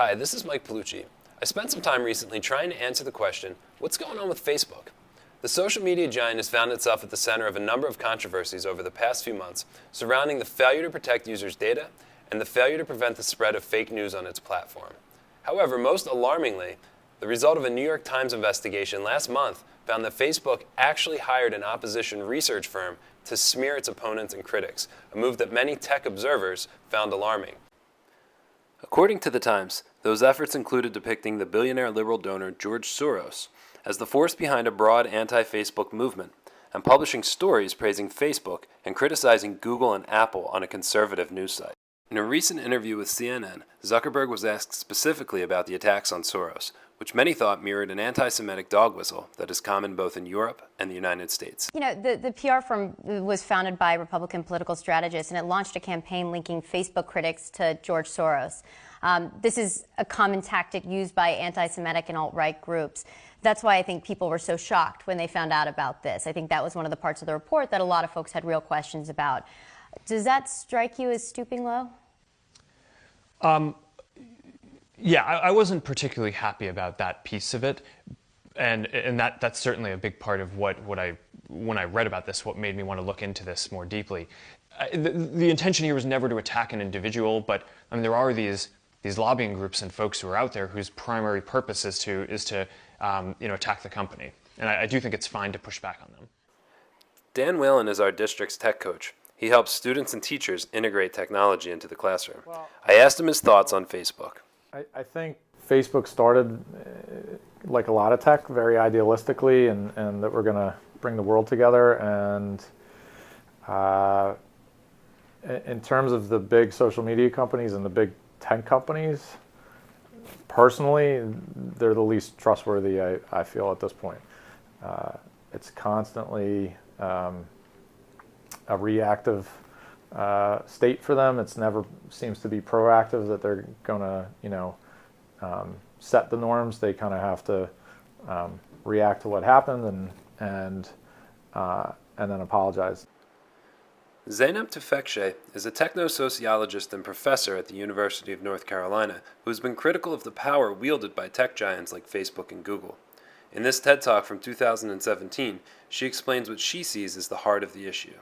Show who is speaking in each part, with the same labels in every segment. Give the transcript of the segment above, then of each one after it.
Speaker 1: Hi, this is Mike Palucci. I spent some time recently trying to answer the question, what's going on with Facebook? The social media giant has found itself at the center of a number of controversies over the past few months surrounding the failure to protect users' data and the failure to prevent the spread of fake news on its platform. However, most alarmingly, the result of a New York Times investigation last month found that Facebook actually hired an opposition research firm to smear its opponents and critics, a move that many tech observers found alarming. According to the Times, those efforts included depicting the billionaire liberal donor George Soros as the force behind a broad anti-Facebook movement, and publishing stories praising Facebook and criticizing Google and Apple on a conservative news site. In a recent interview with CNN, Zuckerberg was asked specifically about the attacks on Soros, which many thought mirrored an anti-Semitic dog whistle that is common both in Europe and the United States.
Speaker 2: You know, the PR firm was founded by Republican political strategists, and it launched a campaign linking Facebook critics to George Soros. This is a common tactic used by anti-Semitic and alt-right groups. That's why I think people were so shocked when they found out about this. I think that was one of the parts of the report that a lot of folks had real questions about. Does that strike you as stooping low?
Speaker 3: Yeah, I wasn't particularly happy about that piece of it, and that's certainly a big part of when I read about this, what made me want to look into this more deeply. The intention here was never to attack an individual, but I mean there are these lobbying groups and folks who are out there whose primary purpose is to attack the company, and I do think it's fine to push back on them.
Speaker 1: Dan Whalen is our district's tech coach. He helps students and teachers integrate technology into the classroom. I asked him his thoughts on Facebook.
Speaker 4: I think Facebook started, like a lot of tech, very idealistically, and that we're going to bring the world together. And in terms of the big social media companies and the big tech companies, personally, they're the least trustworthy, I feel, at this point. It's constantly a reactive state for them. It's never seems to be proactive that they're going to, set the norms. They kind of have to react to what happened and then apologize.
Speaker 1: Zeynep Tufekci is a techno-sociologist and professor at the University of North Carolina who has been critical of the power wielded by tech giants like Facebook and Google. In this TED Talk from 2017, she explains what she sees as the heart of the issue.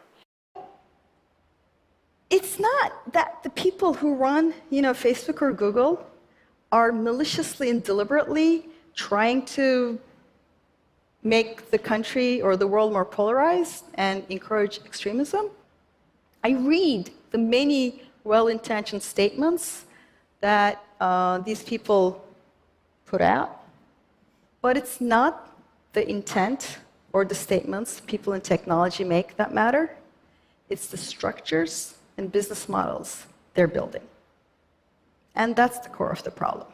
Speaker 5: It's not that the people who run, Facebook or Google are maliciously and deliberately trying to make the country or the world more polarized and encourage extremism. I read the many well-intentioned statements that these people put out, but it's not the intent or the statements people in technology make that matter. It's the structures and business models they're building. And that's the core of the problem.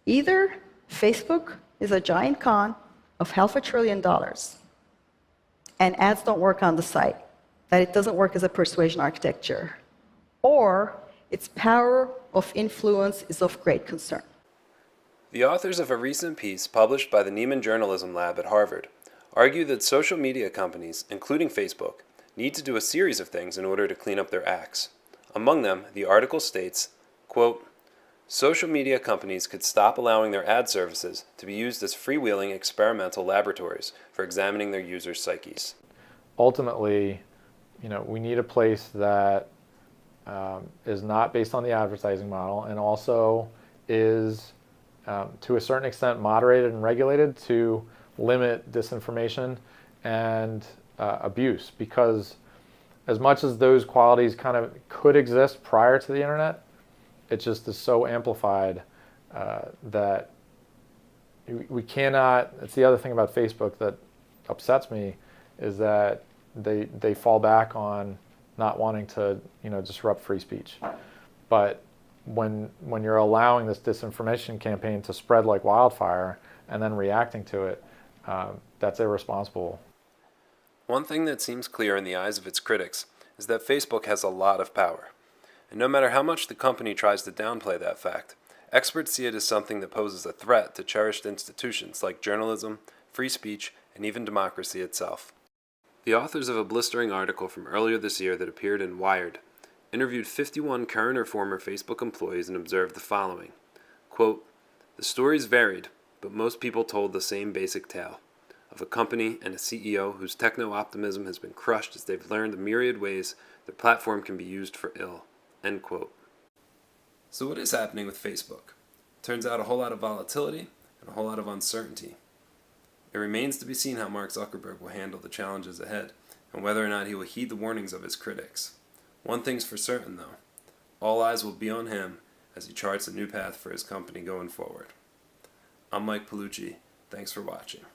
Speaker 5: Either Facebook is a giant con of $500 billion, and ads don't work on the site, that it doesn't work as a persuasion architecture, or its power of influence is of great concern.
Speaker 1: The authors of a recent piece published by the Nieman Journalism Lab at Harvard argue that social media companies, including Facebook, need to do a series of things in order to clean up their acts. Among them, the article states, quote, social media companies could stop allowing their ad services to be used as freewheeling experimental laboratories for examining their users' psyches.
Speaker 4: Ultimately, we need a place that is not based on the advertising model and also is, to a certain extent, moderated and regulated to limit disinformation and abuse, because as much as those qualities kind of could exist prior to the internet, it just is so amplified that we cannot. It's the other thing about Facebook that upsets me, is that they fall back on not wanting to disrupt free speech. But when you're allowing this disinformation campaign to spread like wildfire and then reacting to it, that's irresponsible.
Speaker 1: One thing that seems clear in the eyes of its critics is that Facebook has a lot of power. And no matter how much the company tries to downplay that fact, experts see it as something that poses a threat to cherished institutions like journalism, free speech, and even democracy itself. The authors of a blistering article from earlier this year that appeared in Wired interviewed 51 current or former Facebook employees and observed the following. Quote, "The stories varied, but most people told the same basic tale of a company and a CEO whose techno-optimism has been crushed as they've learned the myriad ways their platform can be used for ill." End quote. So what is happening with Facebook? Turns out a whole lot of volatility and a whole lot of uncertainty. It remains to be seen how Mark Zuckerberg will handle the challenges ahead and whether or not he will heed the warnings of his critics. One thing's for certain though, all eyes will be on him as he charts a new path for his company going forward. I'm Mike Palucci. Thanks for watching.